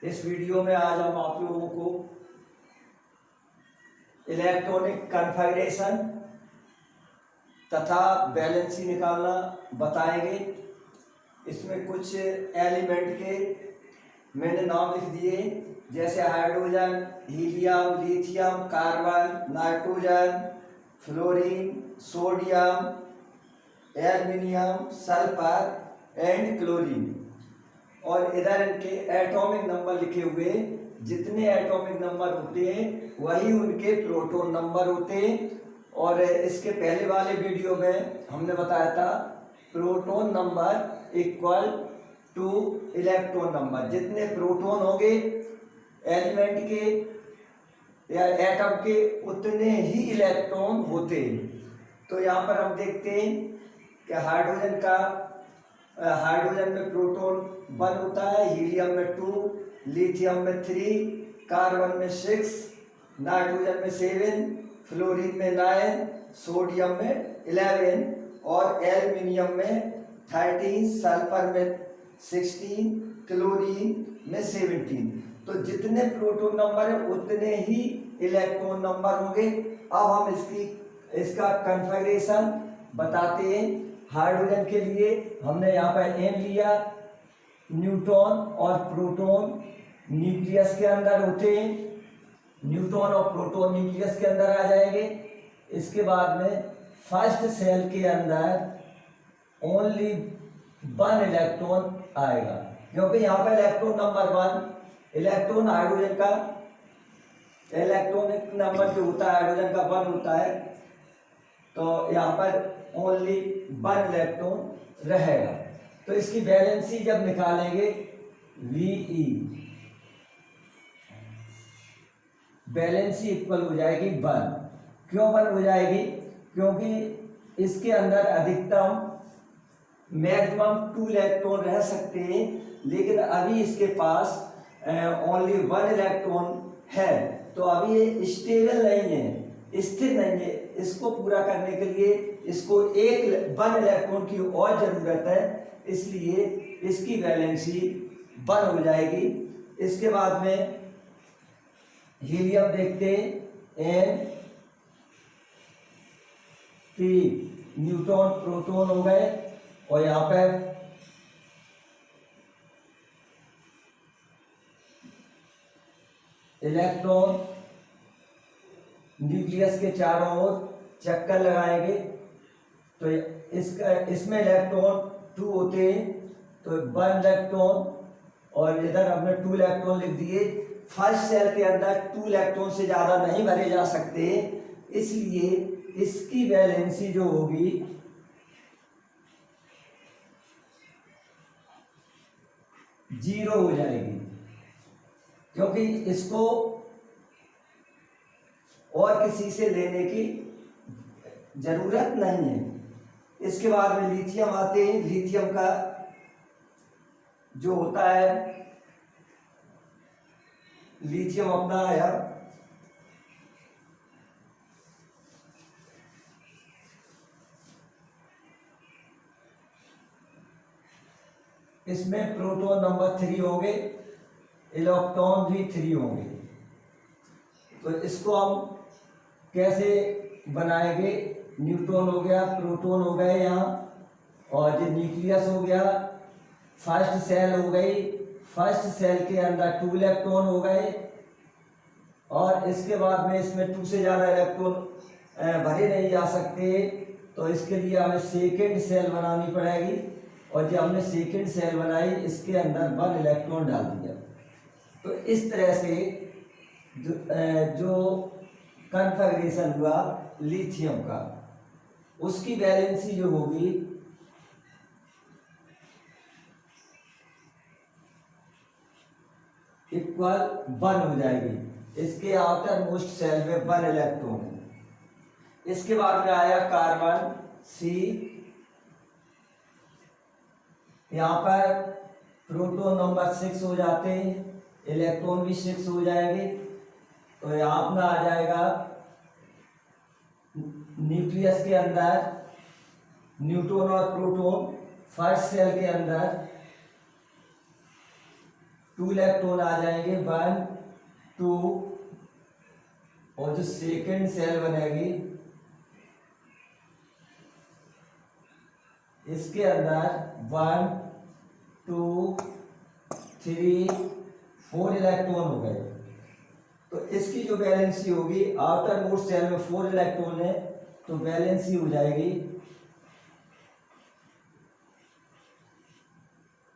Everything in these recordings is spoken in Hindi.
इस वीडियो में आज हम आप लोगों को इलेक्ट्रॉनिक कॉन्फ़िगरेशन तथा बैलेंसी निकालना बताएंगे। इसमें कुछ एलिमेंट के मैंने नाम लिख दिए, जैसे hydrogen, helium, lithium, carbon, nitrogen, fluorine, sodium, aluminium, sulphur and chlorine. और इधर इनके एटॉमिक नंबर लिखे हुए। जितने एटॉमिक नंबर होते हैं वही उनके प्रोटॉन नंबर होते हैं। और इसके पहले वाले वीडियो में हमने बताया था proton number equal two electron number. जितने प्रोटॉन होंगे एलिमेंट के या एटम के उतने ही इलेक्ट्रॉन होते हैं। तो यहाँ पर हम देखते हैं कि हाइड्रोजन में प्रोटॉन 1 होता है, हीलियम में 2, लिथियम में 3, कार्बन में 6, नाइट्रोजन में 7, फ्लोरीन में 9, सोडियम में 11 और एल्युमिनियम में 13, सल्फर में 16, क्लोरीन में 17। तो जितने प्रोटॉन नंबर है उतने ही इलेक्ट्रॉन नंबर होंगे। अब हम इसका कॉन्फ़िगरेशन बताते हैं। हाइड्रोजन के लिए हमने यहाँ पर एन लिया। न्यूट्रॉन और प्रोटॉन न्यूक्लियस के अंदर होते हैं। न्यूट्रॉन और प्रोटॉन न्यूक्लियस के अंदर आ जाएंगे। इसके बाद में फर्स्ट सेल के अंदर ओनली 1 इलेक्ट्रॉन आएगा, क्योंकि यहाँ पर इलेक्ट्रॉन नंबर 1 इलेक्ट्रॉन हाइड्रोजन का इलेक्ट्रॉनिक नंबर जो होता है हाइड्रोजन का 1 होता है। तो यहाँ पर ओनली 1 इलेक्ट्रॉन रहेगा। तो इसकी बैलेंसी जब निकालेंगे VE बैलेंसी इक्वल हो जाएगी 1। क्यों 1 हो जाएगी? क्योंकि इसके अंदर अधिकतम मैक्सिमम 2 इलेक्ट्रॉन रह सकते हैं, लेकिन अभी इसके पास ओनली 1 इलेक्ट्रॉन है। तो अभी ये स्टेबल नहीं है, स्थिर नहीं है। इसको पूरा करने के लिए इसको 1 इलेक्ट्रॉन की और जरूरत है, इसलिए इसकी वैलेंसी 1 हो जाएगी। इसके बाद में हीलियम देखते हैं। N P न्यूट्रॉन प्रोटॉन हो गए और यहाँ पर इलेक्ट्रॉन न्यूक्लियस के चारों ओर चक्कर लगाएंगे। तो इसमें इलेक्ट्रॉन 2 होते हैं, तो 1 इलेक्ट्रॉन और इधर हमने 2 इलेक्ट्रॉन लिख दिए। फर्स्ट सेल के अंदर 2 इलेक्ट्रॉन से ज़्यादा नहीं भरे जा सकते, इसलिए इसकी वैलेंसी जो होगी जीरो हो जाएगी, क्योंकि इसको और किसी से लेने की जरूरत नहीं है। इसके बाद में लिथियम आते हैं। लिथियम का जो होता है लिथियम अपना आया इसमें प्रोटॉन नंबर 3 होंगे, इलेक्ट्रॉन भी 3 होंगे। तो इसको हम कैसे बनाएंगे? न्यूट्रॉन हो गया, प्रोटॉन हो गए यहाँ, और ये न्यूक्लियस हो गया, फर्स्ट सेल हो गई। फर्स्ट सेल के अंदर 2 इलेक्ट्रॉन हो गए, और इसके बाद में इसमें 2 से ज़्यादा इलेक्ट्रॉन भरे नहीं जा सकते, तो इसके लिए हमें सेकेंड सेल बनानी पड़ेगी। और जब हमने सेकेंड सेल बनाई, इसके अंदर 1 इलेक्ट्रॉन डाल दिया। तो इस तरह से जो कॉन्फ़िगरेशन हुआ लिथियम का, उसकी वैलेंसी जो होगी इक्वल 1 हो जाएगी। इसके आउटर मोस्ट सेल में 1 इलेक्ट्रॉन है। इसके बाद में आया कार्बन C। यहाँ पर प्रोटॉन नंबर 6 हो जाते हैं, इलेक्ट्रॉन भी 6 हो जाएंगे। तो यहाँ अपना आ जाएगा न्यूक्लियस के अंदर न्यूट्रॉन और प्रोटॉन, फर्स्ट सेल के अंदर 2 इलेक्ट्रॉन आ जाएंगे 1 2, और जो सेकेंड सेल बनेगी इसके अंदर 1 2 3 4 इलेक्ट्रॉन हो गए। तो इसकी जो वैलेंसी होगी, आउटर मोस्ट सेल में 4 इलेक्ट्रॉन है, तो वैलेंसी हो जाएगी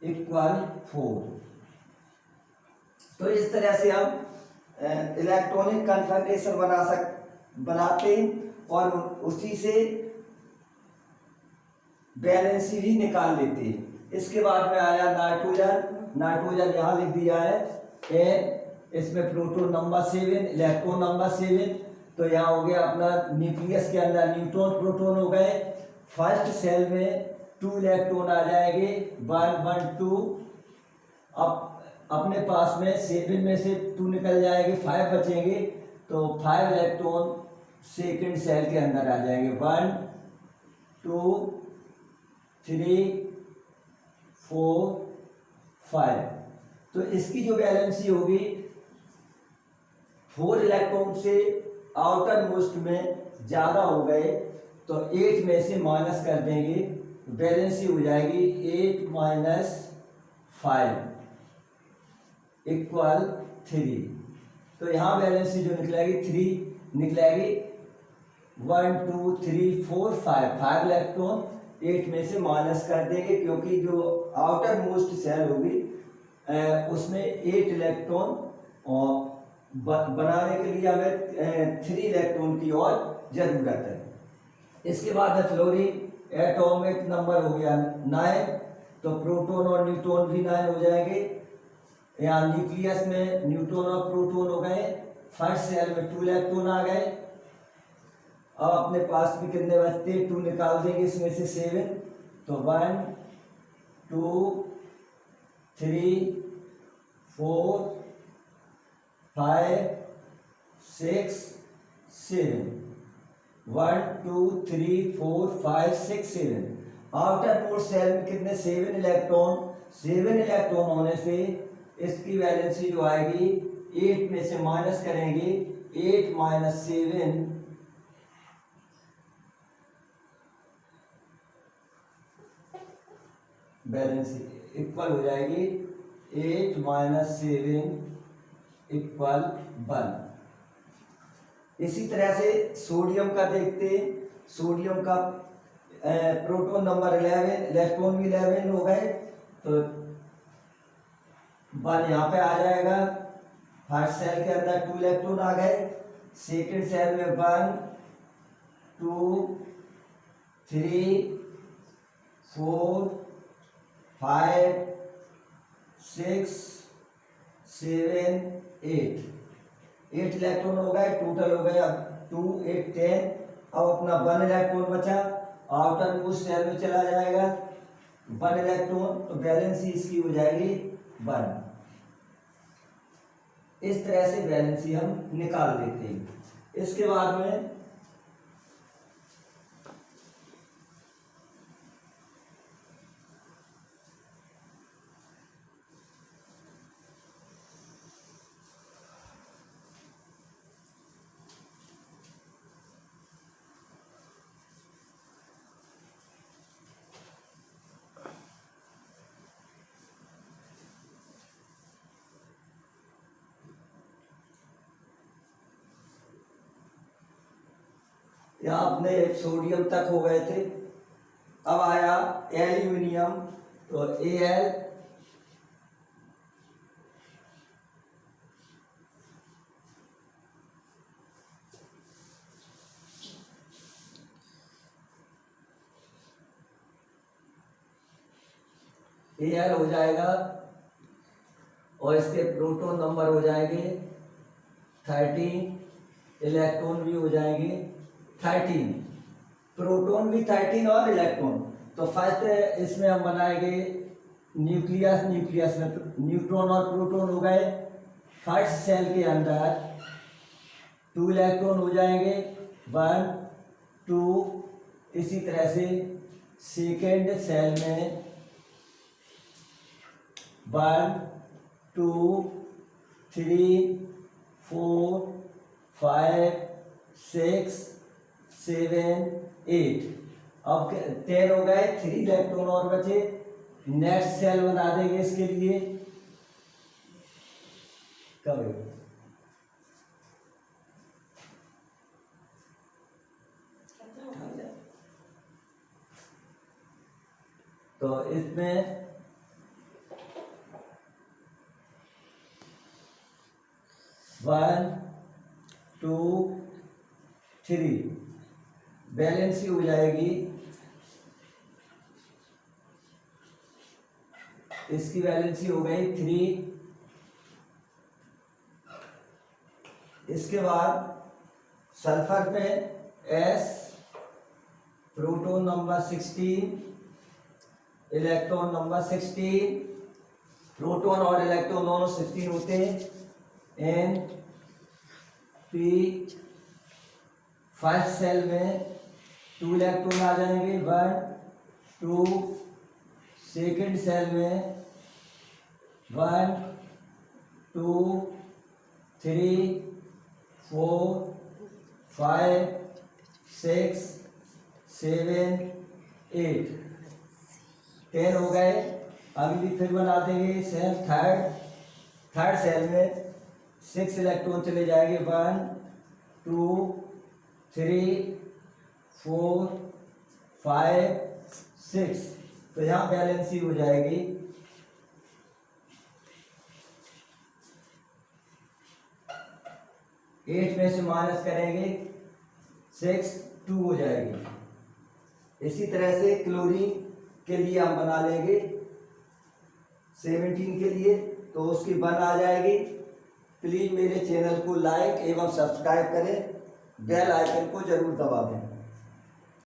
इक्वल 4। तो इस तरह से हम इलेक्ट्रॉनिक कन्फिगरेशन बनाते हैं और उसी से वैलेंसी भी निकाल लेते हैं। इसके बाद में आया नाइट्रोजन यहाँ लिख दिया है N, इसमें प्रोटॉन नंबर 7, इलेक्ट्रॉन नंबर 7। तो यहाँ हो गया अपना न्यूक्लियस के अंदर न्यूट्रॉन प्रोटॉन हो गए। फर्स्ट सेल में 2 इलेक्ट्रॉन आ जाएंगे 1 1 2। अब अपने पास में 7 में से 2 निकल जाएंगे, 5 बचेंगे, तो 5 इलेक्ट्रॉन सेकेंड सेल के अंदर आ जाएंगे 1 2 3 4 5। तो इसकी जो वैलेंसी होगी 4 इलेक्ट्रॉन से आउटर मोस्ट में ज़्यादा हो गए तो 8 में से माइनस कर देंगे, वैलेंसी हो जाएगी 8 माइनस 5 इक्वल 3। तो यहाँ वैलेंसी जो निकलेगी 3 निकलेगी। 1 2 3 4 5 इलेक्ट्रॉन 8 में से माइनस कर देंगे, क्योंकि जो आउटर मोस्ट सेल होगी उसमें 8 इलेक्ट्रॉन बनाने के लिए हमें 3 इलेक्ट्रॉन की और ज़रूरत है। इसके बाद है फ्लोरीन। एटॉमिक नंबर हो गया 9, तो प्रोटॉन और न्यूट्रॉन भी 9 हो जाएंगे। यहाँ न्यूक्लियस में न्यूट्रॉन और प्रोटॉन हो गए। फर्स्ट सेल में 2 इलेक्ट्रॉन आ गए। अब अपने पास भी कितने बचते हैं, 2 निकाल देंगे इसमें से 7, तो 1 2 3 4 5 6 7 1 2 3 4 5 6 7। आउटर मोस्ट सेल में कितने 7 इलेक्ट्रॉन होने से इसकी वैलेंसी जो आएगी 8 में से माइनस करेंगे, 8 माइनस 7 वैलेंसी इक्वल हो जाएगी 8 माइनस 7 इक्वल 1। इसी तरह से सोडियम का देखते हैं। सोडियम का प्रोटॉन नंबर 11, इलेक्ट्रॉन भी 11 हो गए, तो 1 यहाँ पे आ जाएगा। फर्स्ट सेल के अंदर 2 इलेक्ट्रॉन आ गए, सेकेंड सेल में 1 2 3 4 5 6 7 8 इलेक्ट्रॉन हो गए, टोटल हो गए अब 2 8 10। अब अपना 1 इलेक्ट्रॉन बचा, आउटर मोस्ट सेल में चला जाएगा 1 इलेक्ट्रॉन, तो वैलेंसी इसकी हो जाएगी 1। इस तरह से वैलेंसी हम निकाल देते हैं। इसके बाद में यहाँ अपने सोडियम तक हो गए थे। अब आया एल्यूमिनियम, तो Al हो जाएगा और इसके प्रोटॉन नंबर हो जाएंगे 13, इलेक्ट्रॉन भी हो जाएंगे 13, प्रोटॉन भी 13 और इलेक्ट्रॉन। तो फर्स्ट इसमें हम बनाएंगे न्यूक्लियस में न्यूट्रॉन और प्रोटॉन हो गए। फर्स्ट सेल के अंदर 2 इलेक्ट्रॉन हो जाएंगे 1 2। इसी तरह से सेकेंड सेल में 1 2 3 4 5 6 7 8। अब 10 हो गए, 3 इलेक्ट्रॉन और बचे। नेक्स्ट सेल बना देंगे इसके लिए। कब तो इसमें 1 2 3 बैलेंस ही हो जाएगी। इसकी वैलेंसी हो गई 3। इसके बाद सल्फर में S, proton number 16, electron number 16, proton और इलेक्ट्रॉन दोनों 16 होते हैं। N P फर्स्ट सेल में 2 इलेक्ट्रॉन आ जाएंगे, 1 2। सेकेंड सेल में 1 2 3 4 5 6 7 8 10 हो गए। अभी भी फिर बना देंगे सेल थर्ड सेल में 6 इलेक्ट्रॉन चले जाएंगे, 1 2 3 4 5 6। तो यहाँ बैलेंसी हो जाएगी 8 में से माइनस करेंगे 6 2 हो जाएगी। इसी तरह से क्लोरीन के लिए हम बना लेंगे 17 के लिए, तो उसकी 1 आ जाएगी। प्लीज़ मेरे चैनल को लाइक एवं सब्सक्राइब करें, बेल आइकन को जरूर दबा दें।